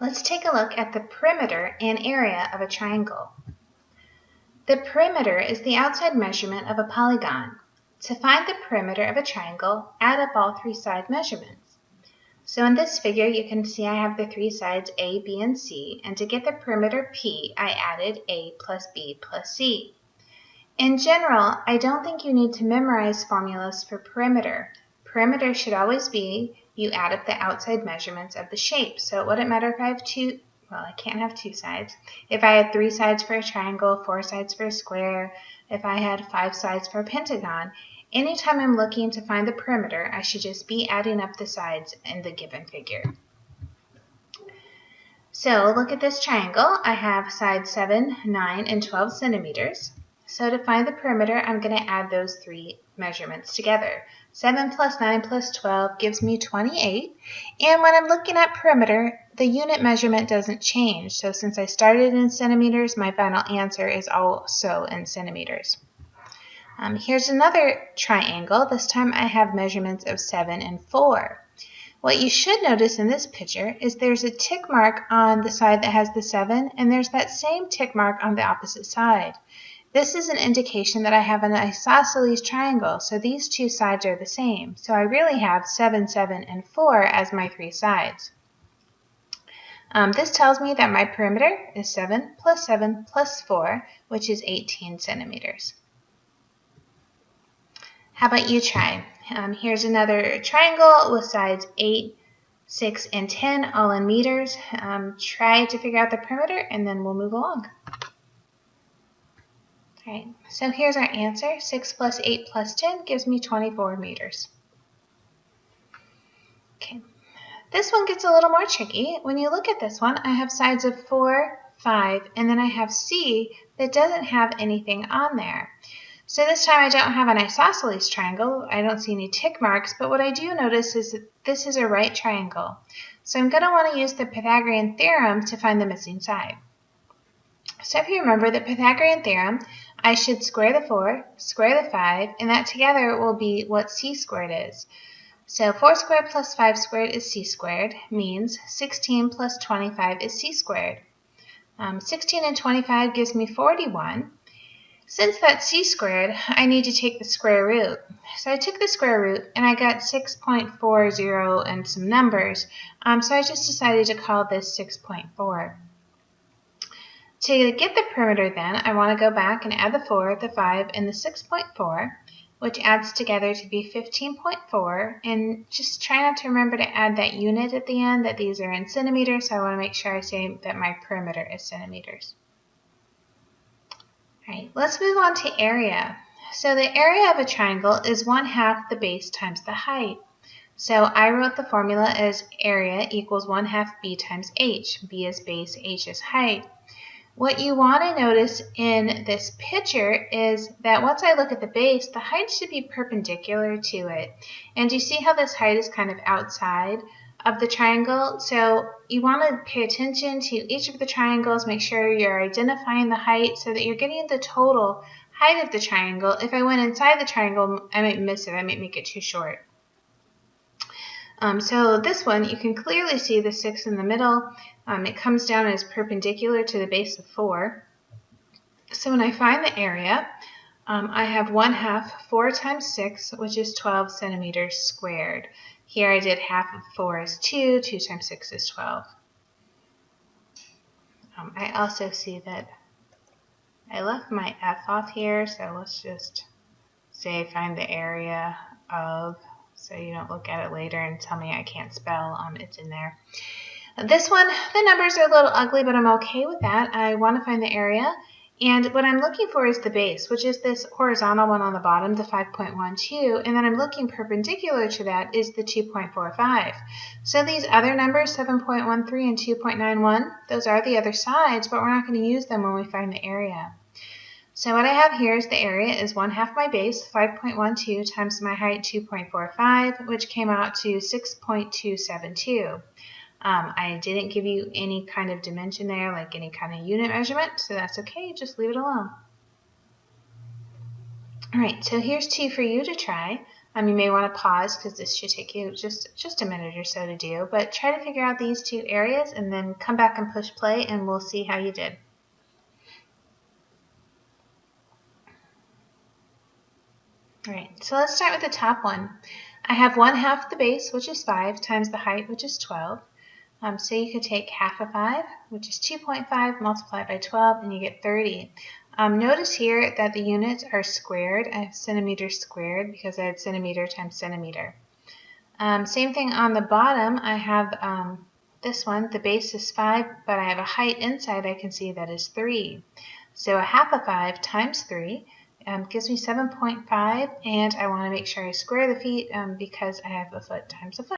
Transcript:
Let's take a look at the perimeter and area of a triangle. The perimeter is the outside measurement of a polygon. To find the perimeter of a triangle, add up all three side measurements. So in this figure, you can see I have the three sides A, B, and C, and to get the perimeter P, I added A plus B plus C. In general, I don't think you need to memorize formulas for perimeter. Perimeter should always be you add up the outside measurements of the shape. So it wouldn't matter if I have I can't have two sides. If I had 3 sides for a triangle, 4 sides for a square, if I had 5 sides for a pentagon, anytime I'm looking to find the perimeter, I should just be adding up the sides in the given figure. So look at this triangle. I have sides 7, 9, and 12 centimeters. So to find the perimeter, I'm going to add those three measurements together. 7 plus 9 plus 12 gives me 28. And when I'm looking at perimeter, the unit measurement doesn't change. So since I started in centimeters, my final answer is also in centimeters. Here's another triangle. This time I have measurements of 7 and 4. What you should notice in this picture is there's a tick mark on the side that has the 7, and there's that same tick mark on the opposite side. This is an indication that I have an isosceles triangle, so these two sides are the same. So I really have 7, 7, and 4 as my three sides. This tells me that my perimeter is 7 plus 4, which is 18 centimeters. How about you try? Here's another triangle with sides 8, 6, and 10, all in meters. Try to figure out the perimeter, and then we'll move along. All right, so here's our answer. 6 plus 8 plus 10 gives me 24 meters. Okay, this one gets a little more tricky. When you look at this one, I have sides of 4, 5, and then I have C that doesn't have anything on there. So this time I don't have an isosceles triangle. I don't see any tick marks, but what I do notice is that this is a right triangle. So I'm going to want to use the Pythagorean theorem to find the missing side. So if you remember the Pythagorean theorem, I should square the 4, square the 5, and that together will be what C squared is. So 4 squared plus 5 squared is C squared, means 16 plus 25 is C squared. 16 and 25 gives me 41. Since that's C squared, I need to take the square root. So I took the square root and I got 6.40 and some numbers. So I just decided to call this 6.4. To get the perimeter then, I want to go back and add the 4, the 5, and the 6.4, which adds together to be 15.4. And just try not to remember to add that unit at the end, that these are in centimeters, so I want to make sure I say that my perimeter is centimeters. All right, let's move on to area. So the area of a triangle is 1/2 the base times the height. So I wrote the formula as area equals 1/2 b times h. B is base, h is height. What you want to notice in this picture is that once I look at the base, the height should be perpendicular to it. And you see how this height is kind of outside of the triangle? So you want to pay attention to each of the triangles, make sure you're identifying the height so that you're getting the total height of the triangle. If I went inside the triangle, I might miss it. I might make it too short. So this one, you can clearly see the 6 in the middle. It comes down as perpendicular to the base of 4. So when I find the area, I have 1/2 4 times 6, which is 12 centimeters squared. Here I did 1/2 of 4 is 2, 2 times 6 is 12. I also see that I left my F off here, so let's just say find the area of, so you don't look at it later and tell me I can't spell, it's in there. This one, the numbers are a little ugly, but I'm okay with that. I want to find the area, and what I'm looking for is the base, which is this horizontal one on the bottom, the 5.12, and then I'm looking perpendicular to that is the 2.45. So these other numbers, 7.13 and 2.91, those are the other sides, but we're not going to use them when we find the area. So what I have here is the area is 1/2 my base, 5.12, times my height, 2.45, which came out to 6.272. I didn't give you any kind of dimension there, like any kind of unit measurement, so that's okay, just leave it alone. All right, so here's 2 for you to try. You may want to pause because this should take you just a minute or so to do, but try to figure out these two areas and then come back and push play and we'll see how you did. All right, so let's start with the top one. I have 1/2 the base, which is 5, times the height, which is 12. So you could take half of 5, which is 2.5, multiplied by 12, and you get 30. Notice here that the units are squared. I have centimeters squared because I had centimeter times centimeter. Same thing on the bottom. I have this one. The base is 5, but I have a height inside I can see that is 3. So 1/2 of 5 times 3 gives me 7.5, and I want to make sure I square the feet because I have a foot times a foot.